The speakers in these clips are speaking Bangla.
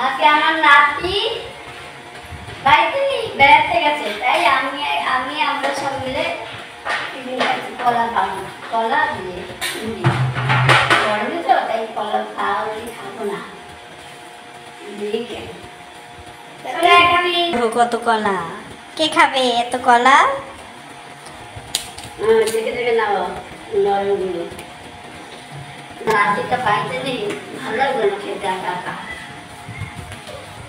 আজকে আমার নাতি বাড়িতে নেই, বেড়াতে গেছে, তাই আমরা সব মিলে কলা খাবো, কলা দিয়ে গরমে তো, তাই কলা খাবো না। কত কলা কে খাবে? এত কলা দেখে দেখে নাও, নরমগুলো নাতিটা বাড়িতে নেই, ভালো লাগবে না খেতে। একা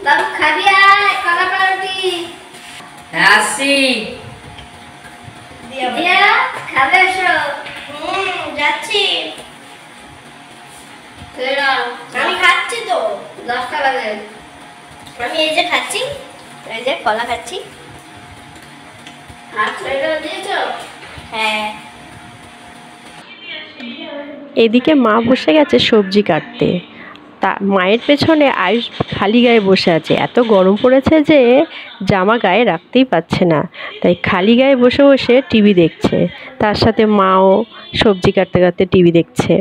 বাবু খাবি? আয় কলা পাউরুটি আসি দিয়া খাবে। এসো। যাচ্ছি। আমি খাচ্ছি তো, 10টা বাজে। আমি এই যে খাচ্ছি, এই যে কলা খাচ্ছি। দিয়েছো? হ্যাঁ। এদিকে মা বসে গেছে সবজি কাটতে। তা মায়ের পেছনে আয়ুষ খালি গায়ে বসে আছে। এত গরম পড়েছে যে জামা গায়ে রাখতেই পারছে না, তাই খালি গায়ে বসে বসে টিভি দেখছে। তার সাথে মাও সবজি কাটতে কাটতে টিভি দেখছে।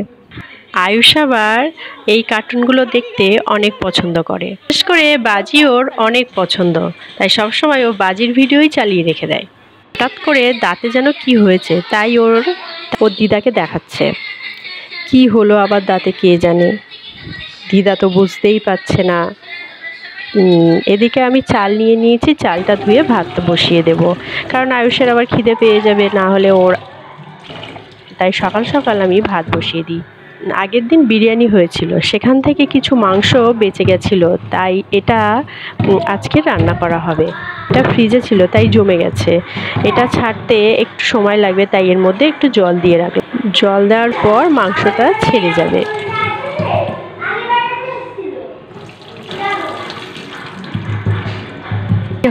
আয়ুষ আবার এই কার্টুনগুলো দেখতে অনেক পছন্দ করে, বিশেষ করে বাজি ওর অনেক পছন্দ, তাই সবসময় ও বাজির ভিডিওই চালিয়ে রেখে দেয়। হঠাৎ করে দাঁতে যেন কি হয়েছে, তাই ওর দিদাকে দেখাচ্ছে। কি হলো আবার দাঁতে কে জানে, দিদা তো বুঝতেই পারছে না। এদিকে আমি চাল নিয়ে নিয়েছি, চালটা ধুয়ে ভাত বসিয়ে দেব, কারণ আয়ুষের আবার খিদে পেয়ে যাবে না হলে ওর, তাই সকাল সকাল আমি ভাত বসিয়ে দিই। আগের দিন বিরিয়ানি হয়েছিল, সেখান থেকে কিছু মাংস বেঁচে গেছিলো, তাই এটা আজকে রান্না করা হবে। এটা ফ্রিজে ছিল তাই জমে গেছে, এটা ছাড়তে একটু সময় লাগবে, তাই এর মধ্যে একটু জল দিয়ে রাখবে। জল দেওয়ার পর মাংসটা ছেড়ে যাবে।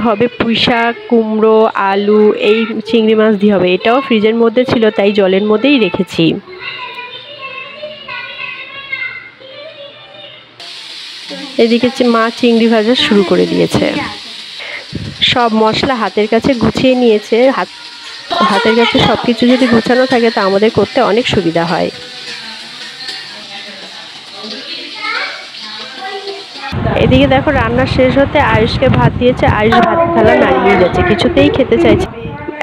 হবে পুঁইশাক, কুমড়ো, আলু, এই চিংড়ি মাছ দিয়ে হবে। এটাও ফ্রিজের মধ্যে ছিল তাই জলের মধ্যেই রেখেছি। এদিকে মা চিংড়ি ভাজা শুরু করে দিয়েছে। সব মশলা হাতের কাছে গুছিয়ে নিয়েছে। হাতের কাছে সব কিছু যদি গুছানো থাকে তা আমাদের করতে অনেক সুবিধা হয়। এদিকে দেখো রান্না শেষ হতে আয়ুষকে ভাত দিয়েছে। আয়ুষ ভাতের থালা নাড়িয়ে যাচ্ছে, কিছুতেই খেতে চাইছে।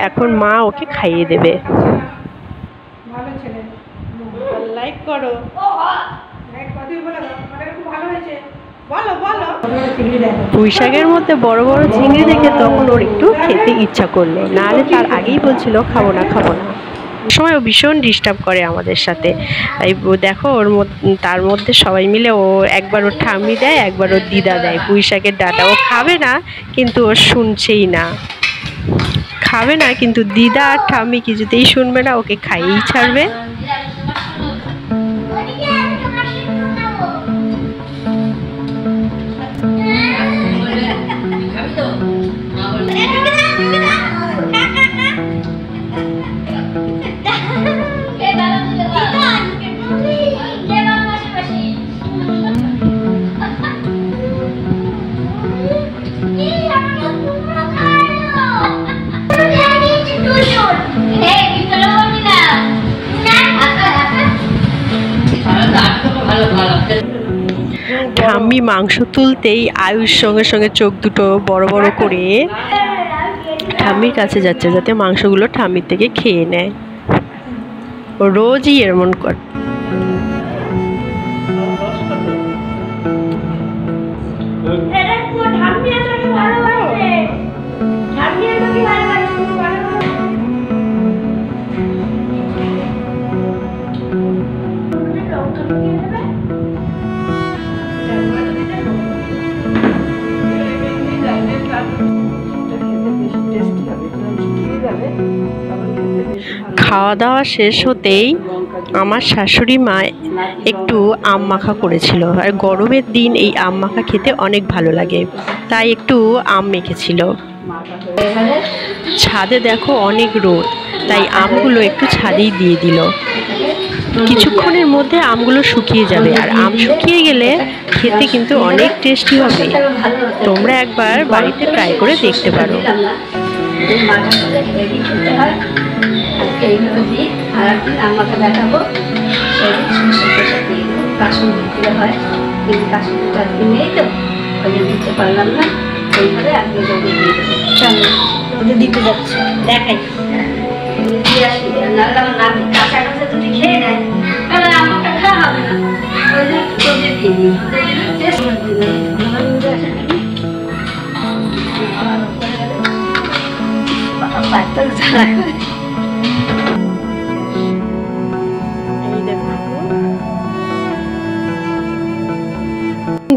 এখন মা ওকে খাইয়ে দেবে। ভালো ছেলে, লাইক করো, লাইক কত বলো, খুব ভালো হয়েছে, বলো বলো। পুঁইশাকের মধ্যে বড় বড় চিংড়ি দেখে তখন ওর একটু খেতে ইচ্ছা করলো, নাহলে তার আগেই বলছিল খাবো না খাবো না। সময় ও ভীষণ ডিস্টার্ব করে আমাদের সাথে, তাই দেখো ওর তার মধ্যে সবাই মিলে ও একবার ওর ঠাম্মি দেয়, একবার ওর দিদা দেয় পুঁইশাকের ডাঁটা। ও খাবে না কিন্তু ও শুনছেই না, খাবে না কিন্তু দিদা আর ঠাম্মি কিছুতেই শুনবে না, ওকে খাইয়েই ছাড়বে। ঠাম্মি মাংস তুলতেই আয়ুষ সঙ্গে সঙ্গে চোখ দুটো বড় বড় করে ঠাম্মির কাছে যাচ্ছে, যাতে মাংসগুলো ঠাম্মির থেকে খেয়ে নেয়। ও রোজই এমন করে। খাওয়া দাওয়া শেষ হতেই আমার শাশুড়ি মা একটু আম মাখা করেছিল, আর গরমের দিন এই আম মাখা খেতে অনেক ভালো লাগে, তাই একটু আম মেখেছিল। ছাদে দেখো অনেক রোদ, তাই আমগুলো একটু ছাদেই দিয়ে দিল। কিছুক্ষণের মধ্যে আমগুলো শুকিয়ে যাবে, আর আম শুকিয়ে গেলে খেতে কিন্তু অনেক টেস্টি হবে। তোমরা একবার বাড়িতে ট্রাই করে দেখতে পারো। এইভাবে দিই, আর একদিন আমাকে দেখাবো সেদিন সরষের সাথে দিয়ে দেবো। কাসুন্দি দিলে হয়, কিন্তু কাসুন্দিটা আজকে নেই তো, ওই জন্য দিতে পারলাম না। এইভাবে আজকে রোদে দিয়ে দেবো। চলো রোদে দিতে যাচ্ছি, দেখাই দিয়ে আসি। নাহলে আমার নাতি কাঁচা কাঁচা যদি খেয়ে নেয় তাহলে আমাকে খাওয়া হবে না। ওই জন্য রোদে দিয়ে দিই, রোদে দিলে টেস্ট করে দিলাম। আমার রোদে আসে নাকি বাচ্চা ছাড়া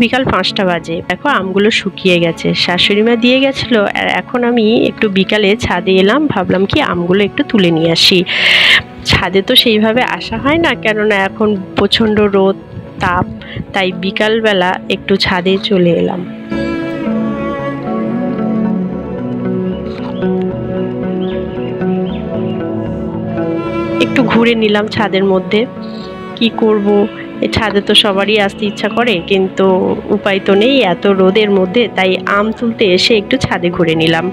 বিকাল 5টা বাজে। দেখো আমগুলো শুকিয়ে গেছে, শাশুড়ি মা দিয়ে গেছিল। আর এখন আমি একটু বিকালে ছাদে এলাম, ভাবলাম কি আমগুলো একটু তুলে নিয়ে আসি। ছাদে তো সেইভাবে আসা হয় না, কেননা এখন প্রচণ্ড রোদ তাপ, তাই বিকালবেলা একটু ছাদে চলে এলাম। একটু ঘুরে নিলাম ছাদের মধ্যে। কি করব, ছাদে তো সবারই আসতে ইচ্ছা করে, কিন্তু উপায় তো নেই এত রোদের মধ্যে, তাই আম তুলতে এসে একটু ছাদে ঘুরে নিলাম।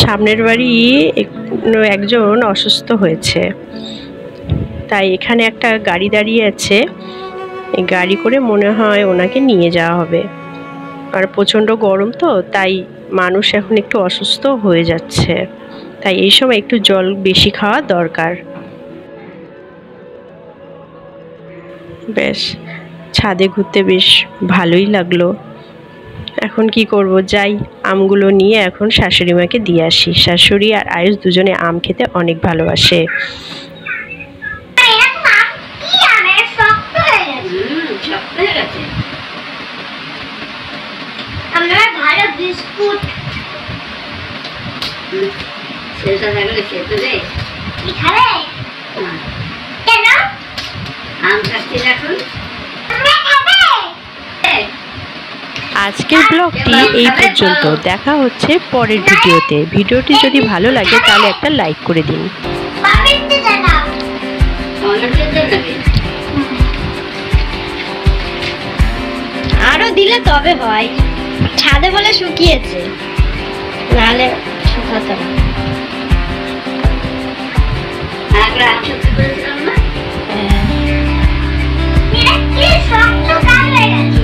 সামনের বাড়ি একজন অসুস্থ হয়েছে, তাই এখানে একটা গাড়ি দাঁড়িয়ে আছে। এই গাড়ি করে মনে হয় ওনাকে নিয়ে যাওয়া হবে। আর প্রচণ্ড গরম তো, তাই মানুষ এখন একটু অসুস্থ হয়ে যাচ্ছে, তাই এই সময় একটু জল বেশি খাওয়া দরকার। বেশ ছাদে ঘুরতে বেশ ভালোই লাগলো। এখন কি করব, যাই আমগুলো নিয়ে এখন শাশুড়ি মাকে দিয়ে আসি। শাশুড়ি আর আয়ুষ দুজনে আম খেতে অনেক ভালোবাসে। আজকের ব্লগটি এই পর্যন্ত। দেখা হচ্ছে পরের ভিডিওতে। ভিডিওটি যদি ভালো লাগে তাহলে একটা লাইক করে দিন। আরো দিলে তবে হয়, ছাদে বলে শুকিয়েছে, নাহলে শুকাতো না। শক্ত কাল হয়ে গেছে।